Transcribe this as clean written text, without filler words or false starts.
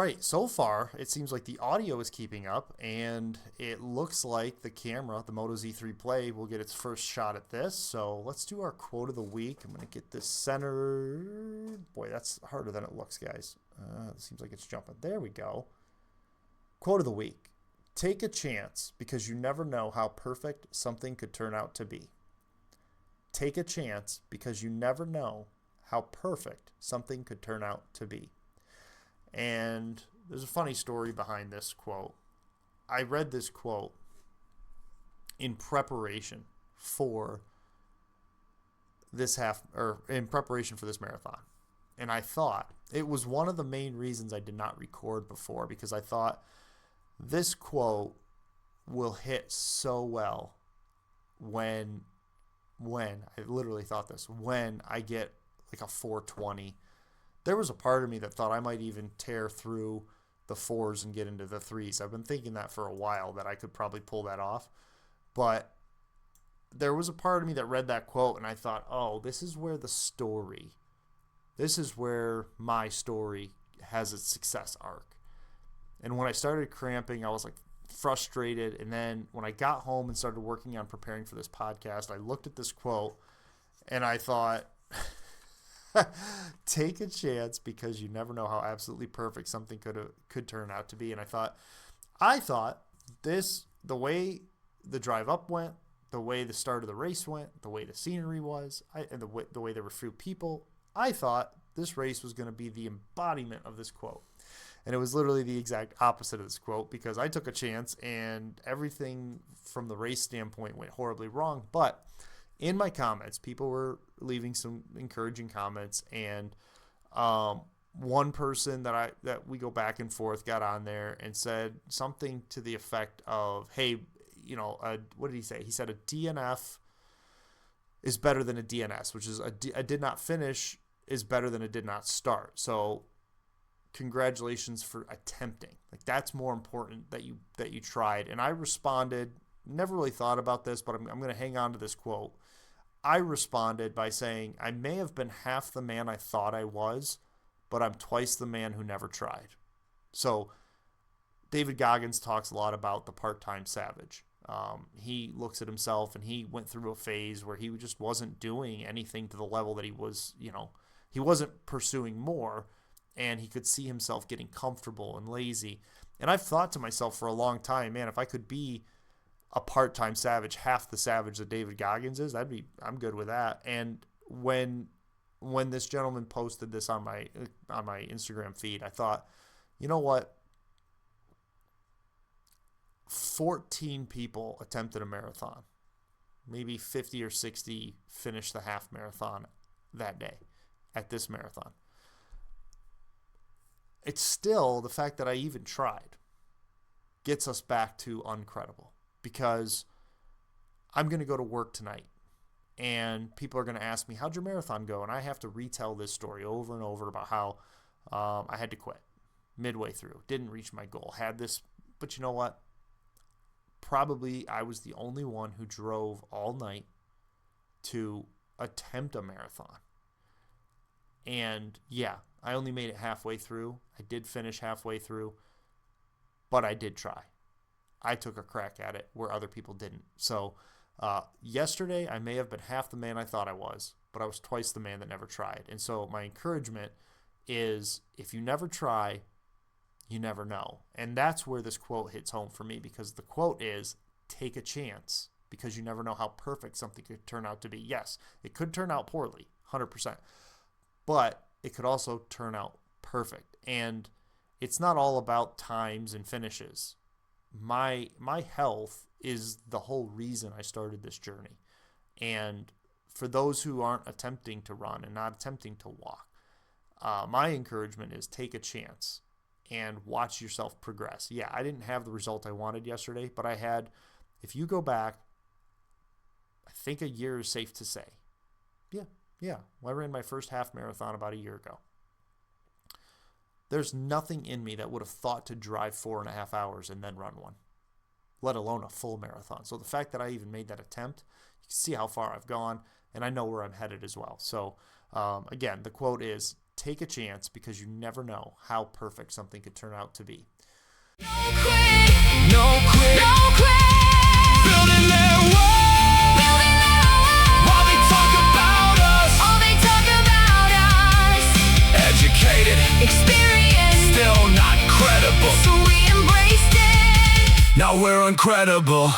right, so far it seems like the audio is keeping up, and it looks like the camera, the Moto Z3 Play, will get its first shot at this. So let's do our quote of the week. I'm going to get this centered. Boy, that's harder than it looks, guys. It seems like it's jumping. There we go. Quote of the week. Take a chance because you never know how perfect something could turn out to be. Take a chance because you never know how perfect something could turn out to be. And there's a funny story behind this quote. I read this quote in preparation for this marathon. And I thought it was one of the main reasons I did not record before, because I thought this quote will hit so well when I literally thought this, when I get like a 420. There was a part of me that thought I might even tear through the 4s and get into the 3s. I've been thinking that for a while, that I could probably pull that off. But there was a part of me that read that quote and I thought, oh, this is where my story has its success arc. And when I started cramping, I was like frustrated. And then when I got home and started working on preparing for this podcast, I looked at this quote and I thought, take a chance because you never know how absolutely perfect something could turn out to be. And I thought this, the way the drive up went, the way the start of the race went, the way the scenery was, and the way there were few people, I thought this race was going to be the embodiment of this quote. And it was literally the exact opposite of this quote, because I took a chance and everything from the race standpoint went horribly wrong. But in my comments, people were leaving some encouraging comments, and one person that we go back and forth got on there and said something to the effect of, hey, what did he say? He said a DNF is better than a DNS, which is a did not finish is better than a did not start. So congratulations for attempting. Like, that's more important, that you tried. And I responded, never really thought about this, but I'm going to hang on to this quote. I responded by saying, I may have been half the man I thought I was, but I'm twice the man who never tried. So David Goggins talks a lot about the part-time savage. He looks at himself, and he went through a phase where he just wasn't doing anything to the level that he was, he wasn't pursuing more, and he could see himself getting comfortable and lazy. And I've thought to myself for a long time, man, if I could be a part-time savage, half the savage that David Goggins is, I'm good with that. And when this gentleman posted this on my Instagram feed, I thought, you know what? 14 people attempted a marathon. Maybe 50 or 60 finished the half marathon that day at this marathon. It's still, the fact that I even tried gets us back to Uncredible, because I'm going to go to work tonight and people are going to ask me, how'd your marathon go? And I have to retell this story over and over about how I had to quit midway through, didn't reach my goal, had this. But you know what? Probably I was the only one who drove all night to attempt a marathon. And yeah, I only made it halfway through. I did finish halfway through, but I did try. I took a crack at it where other people didn't. So yesterday, I may have been half the man I thought I was, but I was twice the man that never tried. And so my encouragement is, if you never try, you never know. And that's where this quote hits home for me, because the quote is, take a chance because you never know how perfect something could turn out to be. Yes, it could turn out poorly, 100%, but it could also turn out perfect. And it's not all about times and finishes. My health is the whole reason I started this journey. And for those who aren't attempting to run and not attempting to walk, my encouragement is take a chance and watch yourself progress. Yeah, I didn't have the result I wanted yesterday, but I had, if you go back, I think a year is safe to say. Yeah. Well, I ran my first half marathon about a year ago. There's nothing in me that would have thought to drive 4.5 hours and then run one, let alone a full marathon. So the fact that I even made that attempt, you can see how far I've gone, and I know where I'm headed as well. So again, the quote is, take a chance, because you never know how perfect something could turn out to be. No quit, no quit, no quit. Building their world, while they talk about us, all they talk about us. Educated, experienced, still not credible, so we embraced it. Now we're uncredible.